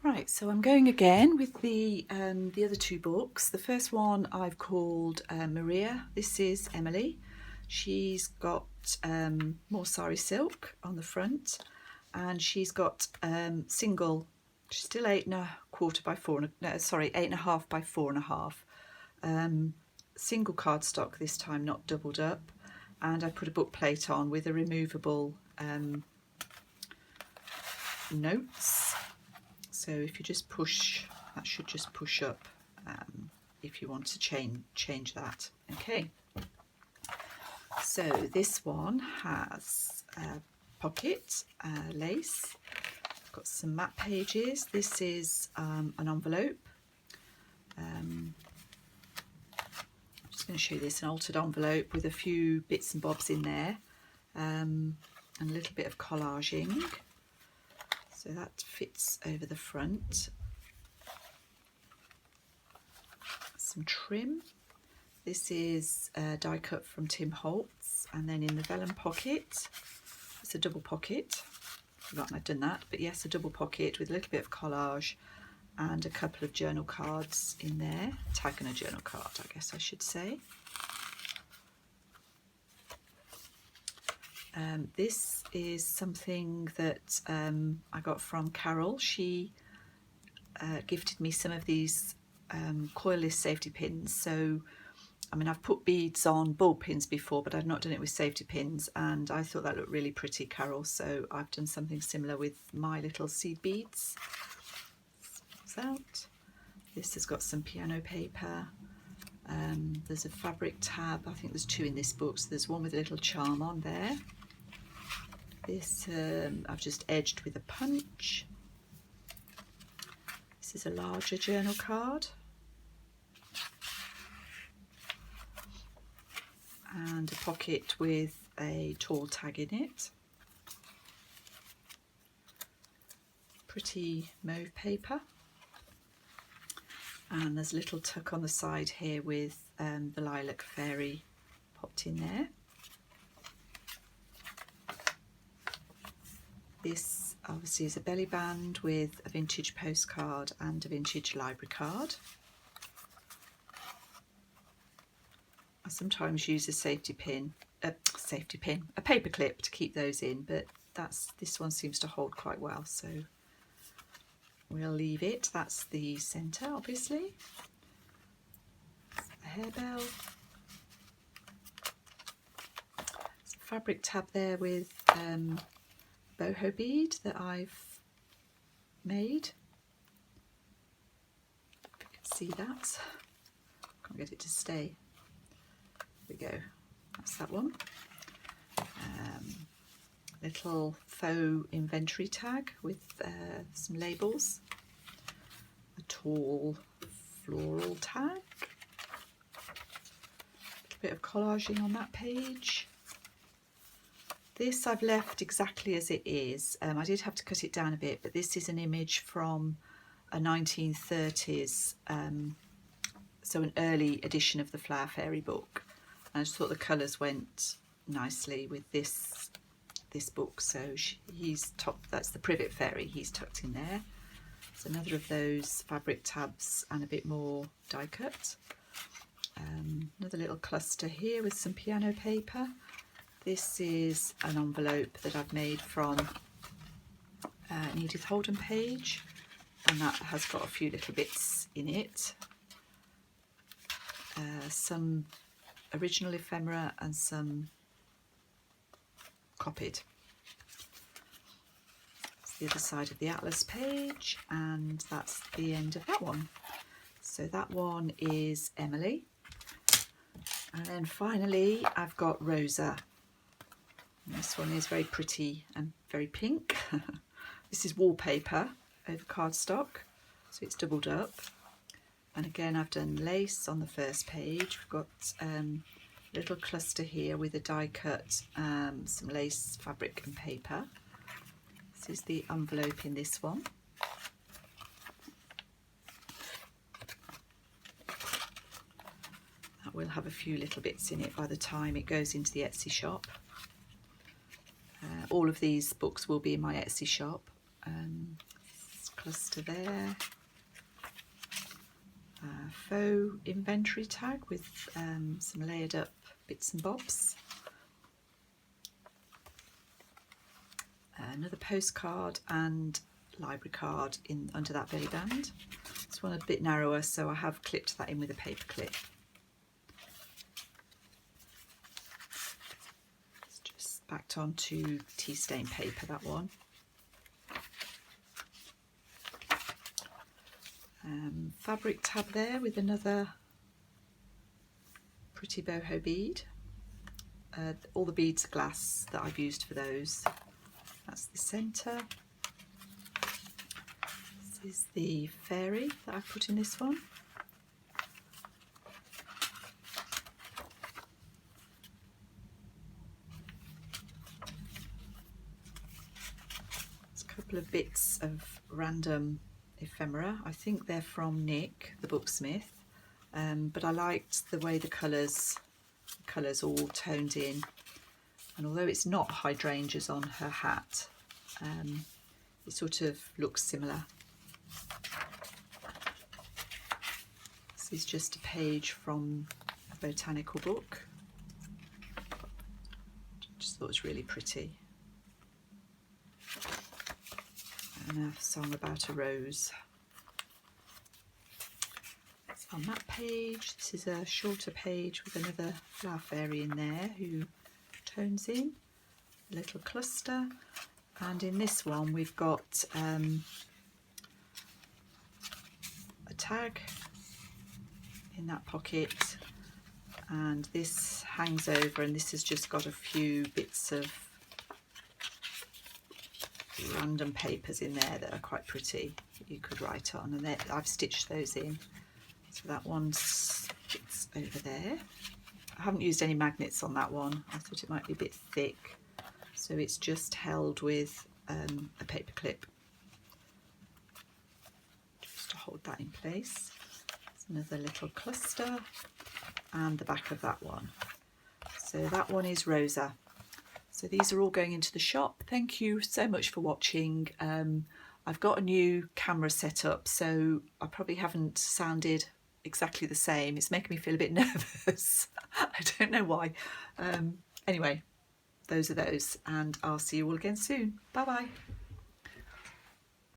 Right, so I'm going again with the other two books. The first one I've called Maria. This is Emily. She's got more sari silk on the front, and she's got single. She's still 8.25 by 4. No, sorry, 8.5 by 4.5. Single cardstock this time, not doubled up. And I put a book plate on with a removable notes. So if you just push, that should just push up if you want to change that. Okay. So this one has a pocket, lace. Got some map pages. This is an envelope. I'm just going to show you this, an altered envelope with a few bits and bobs in there, and a little bit of collaging. So that fits over the front. Some trim. This is a die cut from Tim Holtz, and then in the vellum pocket, it's a double pocket. Forgotten I'd done that, but yes, a double pocket with a little bit of collage and a couple of journal cards in there. Tag and a journal card, I guess I should say. This is something that I got from Carol. She gifted me some of these coilless safety pins. So, I mean, I've put beads on ball pins before, but I've not done it with safety pins, and I thought that looked really pretty, Carol. So I've done something similar with my little seed beads. Out. This has got some piano paper. There's a fabric tab. I think there's two in this book, so there's one with a little charm on there. This I've just edged with a punch. This is a larger journal card. And a pocket with a tall tag in it. Pretty mauve paper. And there's a little tuck on the side here with the lilac fairy popped in there. This obviously is a belly band with a vintage postcard and a vintage library card. I sometimes use a a paper clip to keep those in, but this one seems to hold quite well, so we'll leave it. That's the centre, obviously. A harebell. There's a fabric tab there with boho bead that I've made. If you can see that. Can't get it to stay. There we go. That's that one. Little faux inventory tag with some labels. A tall floral tag. A little bit of collaging on that page. This I've left exactly as it is. I did have to cut it down a bit, but this is an image from a 1930s, so an early edition of the Flower Fairy book. And I just thought the colours went nicely with this book. So that's the Privet Fairy, he's tucked in there. It's another of those fabric tabs and a bit more die cut. Another little cluster here with some piano paper. This is an envelope that I've made from an Edith Holden page, and that has got a few little bits in it. Some original ephemera and some copied. That's the other side of the atlas page, and that's the end of that one. So that one is Emily. And then finally I've got Rosa. This one is very pretty and very pink. This is wallpaper over cardstock, so it's doubled up. And again, I've done lace on the first page. We've got a little cluster here with a die cut, some lace fabric and paper. This is the envelope in this one. That will have a few little bits in it by the time it goes into the Etsy shop. All of these books will be in my Etsy shop. cluster there. Faux inventory tag with some layered up bits and bobs. Another postcard and library card in under that belly band. This one a bit narrower, so I have clipped that in with a paper clip. It's just backed onto tea stain paper, that one. Fabric tab there with another pretty boho bead. All the beads are glass that I've used for those. That's the centre. This is the fairy that I've put in this one. There's a couple of bits of random ephemera. I think they're from Nick, the booksmith, but I liked the way the colours all toned in, and although it's not hydrangeas on her hat, it sort of looks similar. This is just a page from a botanical book. Just thought it was really pretty. And a song about a rose. So on that page, this is a shorter page with another flower fairy in there who tones in, a little cluster, and in this one we've got a tag in that pocket, and this hangs over, and this has just got a few bits of random papers in there that are quite pretty that you could write on, and I've stitched those in. So that one's over there. I haven't used any magnets on that one. I thought it might be a bit thick, so it's just held with a paper clip just to hold that in place. There's another little cluster, and the back of that one. So that one is Rosa. So these are all going into the shop. Thank you so much for watching. I've got a new camera set up, so I probably haven't sounded exactly the same. It's making me feel a bit nervous. I don't know why. Anyway, those are those, and I'll see you all again soon. Bye bye.